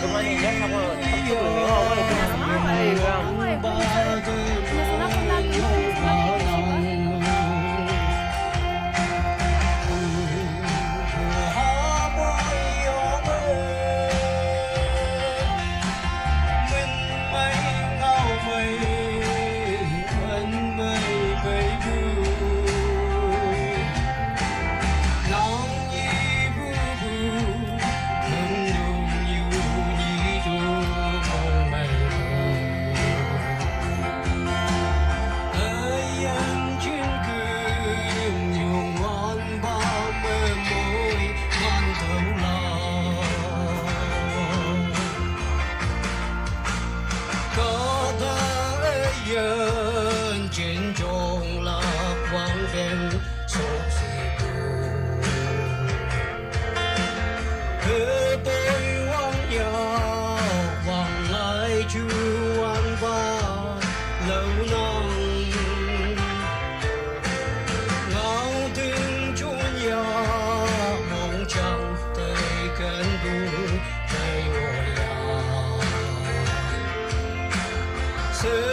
Cuma nih ya sama itu nih oh ini sama iya. Penasaran lagi, penasaran siapa? Trên tròn lạc vang đêm số gì buồn hỡi tôi hoang nhau vang lại chưa hoang ba lâu nắng ngao tiếng chúa nhà mong chẳng tay cơn buồn tay ngồi nhà